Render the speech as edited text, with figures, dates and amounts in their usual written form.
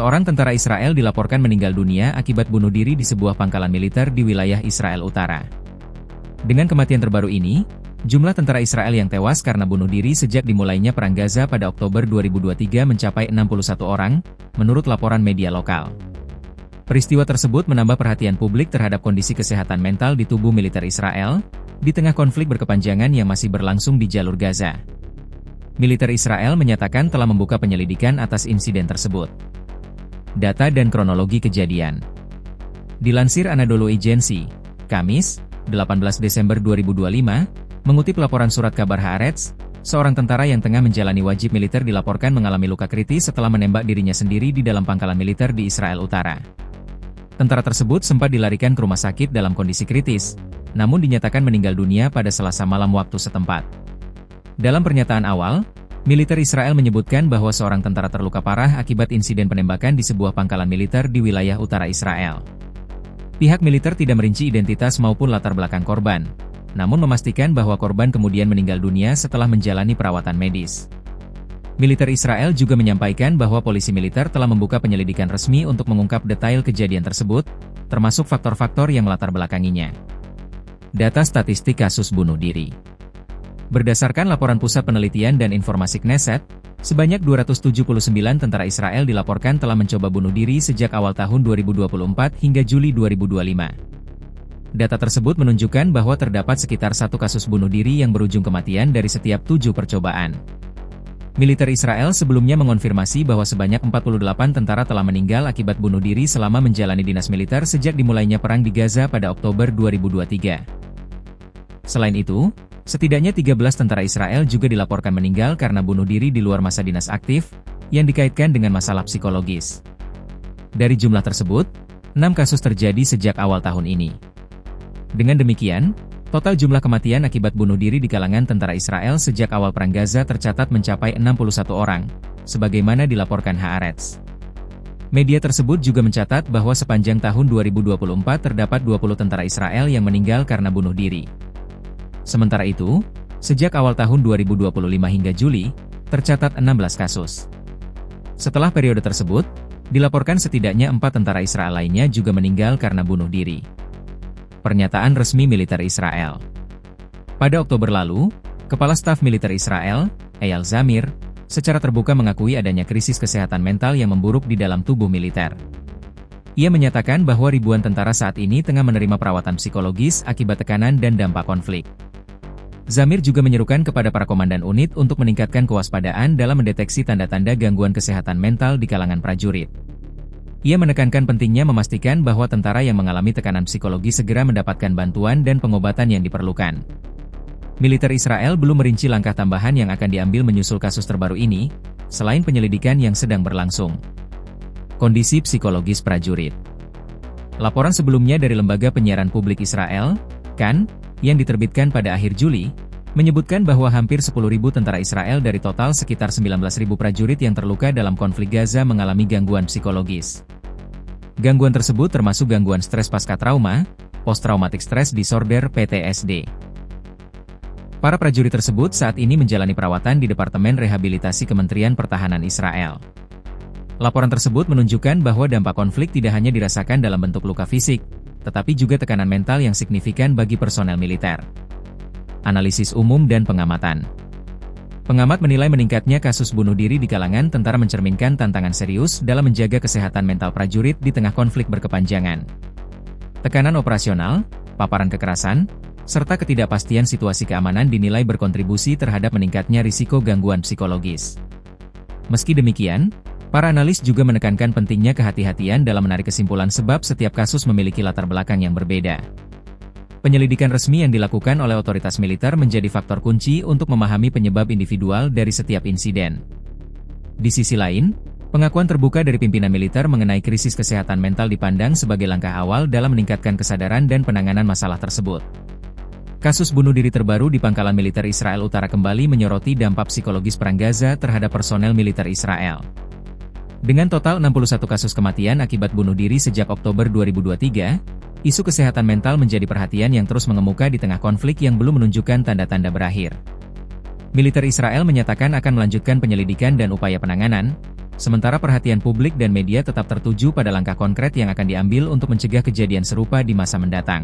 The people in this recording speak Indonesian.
Seorang tentara Israel dilaporkan meninggal dunia akibat bunuh diri di sebuah pangkalan militer di wilayah Israel Utara. Dengan kematian terbaru ini, jumlah tentara Israel yang tewas karena bunuh diri sejak dimulainya Perang Gaza pada Oktober 2023 mencapai 61 orang, menurut laporan media lokal. Peristiwa tersebut menambah perhatian publik terhadap kondisi kesehatan mental di tubuh militer Israel, di tengah konflik berkepanjangan yang masih berlangsung di jalur Gaza. Militer Israel menyatakan telah membuka penyelidikan atas insiden tersebut. Data dan kronologi kejadian. Dilansir Anadolu Agency, Kamis, 18 Desember 2025, mengutip laporan surat kabar Haaretz, seorang tentara yang tengah menjalani wajib militer dilaporkan mengalami luka kritis setelah menembak dirinya sendiri di dalam pangkalan militer di Israel Utara. Tentara tersebut sempat dilarikan ke rumah sakit dalam kondisi kritis, namun dinyatakan meninggal dunia pada Selasa malam waktu setempat. Dalam pernyataan awal, militer Israel menyebutkan bahwa seorang tentara terluka parah akibat insiden penembakan di sebuah pangkalan militer di wilayah utara Israel. Pihak militer tidak merinci identitas maupun latar belakang korban, namun memastikan bahwa korban kemudian meninggal dunia setelah menjalani perawatan medis. Militer Israel juga menyampaikan bahwa polisi militer telah membuka penyelidikan resmi untuk mengungkap detail kejadian tersebut, termasuk faktor-faktor yang melatar belakanginya. Data statistik kasus bunuh diri. Berdasarkan laporan Pusat Penelitian dan Informasi Knesset, sebanyak 279 tentara Israel dilaporkan telah mencoba bunuh diri sejak awal tahun 2024 hingga Juli 2025. Data tersebut menunjukkan bahwa terdapat sekitar 1 kasus bunuh diri yang berujung kematian dari setiap 7 percobaan. Militer Israel sebelumnya mengonfirmasi bahwa sebanyak 48 tentara telah meninggal akibat bunuh diri selama menjalani dinas militer sejak dimulainya perang di Gaza pada Oktober 2023. Selain itu, setidaknya 13 tentara Israel juga dilaporkan meninggal karena bunuh diri di luar masa dinas aktif, yang dikaitkan dengan masalah psikologis. Dari jumlah tersebut, 6 kasus terjadi sejak awal tahun ini. Dengan demikian, total jumlah kematian akibat bunuh diri di kalangan tentara Israel sejak awal Perang Gaza tercatat mencapai 61 orang, sebagaimana dilaporkan Haaretz. Media tersebut juga mencatat bahwa sepanjang tahun 2024 terdapat 20 tentara Israel yang meninggal karena bunuh diri. Sementara itu, sejak awal tahun 2025 hingga Juli, tercatat 16 kasus. Setelah periode tersebut, dilaporkan setidaknya 4 tentara Israel lainnya juga meninggal karena bunuh diri. Pernyataan resmi militer Israel. Pada Oktober lalu, Kepala Staf Militer Israel, Eyal Zamir, secara terbuka mengakui adanya krisis kesehatan mental yang memburuk di dalam tubuh militer. Ia menyatakan bahwa ribuan tentara saat ini tengah menerima perawatan psikologis akibat tekanan dan dampak konflik. Zamir juga menyerukan kepada para komandan unit untuk meningkatkan kewaspadaan dalam mendeteksi tanda-tanda gangguan kesehatan mental di kalangan prajurit. Ia menekankan pentingnya memastikan bahwa tentara yang mengalami tekanan psikologi segera mendapatkan bantuan dan pengobatan yang diperlukan. Militer Israel belum merinci langkah tambahan yang akan diambil menyusul kasus terbaru ini, selain penyelidikan yang sedang berlangsung. Kondisi psikologis prajurit. Laporan sebelumnya dari Lembaga Penyiaran Publik Israel, KAN, yang diterbitkan pada akhir Juli, menyebutkan bahwa hampir 10.000 tentara Israel dari total sekitar 19.000 prajurit yang terluka dalam konflik Gaza mengalami gangguan psikologis. Gangguan tersebut termasuk gangguan stres pasca trauma, post-traumatic stress disorder (PTSD). Para prajurit tersebut saat ini menjalani perawatan di Departemen Rehabilitasi Kementerian Pertahanan Israel. Laporan tersebut menunjukkan bahwa dampak konflik tidak hanya dirasakan dalam bentuk luka fisik, tetapi juga tekanan mental yang signifikan bagi personel militer. Analisis umum dan pengamatan. Pengamat menilai meningkatnya kasus bunuh diri di kalangan tentara mencerminkan tantangan serius dalam menjaga kesehatan mental prajurit di tengah konflik berkepanjangan. Tekanan operasional, paparan kekerasan, serta ketidakpastian situasi keamanan dinilai berkontribusi terhadap meningkatnya risiko gangguan psikologis. Meski demikian, para analis juga menekankan pentingnya kehati-hatian dalam menarik kesimpulan sebab setiap kasus memiliki latar belakang yang berbeda. Penyelidikan resmi yang dilakukan oleh otoritas militer menjadi faktor kunci untuk memahami penyebab individual dari setiap insiden. Di sisi lain, pengakuan terbuka dari pimpinan militer mengenai krisis kesehatan mental dipandang sebagai langkah awal dalam meningkatkan kesadaran dan penanganan masalah tersebut. Kasus bunuh diri terbaru di pangkalan militer Israel Utara kembali menyoroti dampak psikologis Perang Gaza terhadap personel militer Israel. Dengan total 61 kasus kematian akibat bunuh diri sejak Oktober 2023, isu kesehatan mental menjadi perhatian yang terus mengemuka di tengah konflik yang belum menunjukkan tanda-tanda berakhir. Militer Israel menyatakan akan melanjutkan penyelidikan dan upaya penanganan, Sementara perhatian publik dan media tetap tertuju pada langkah konkret yang akan diambil untuk mencegah kejadian serupa di masa mendatang.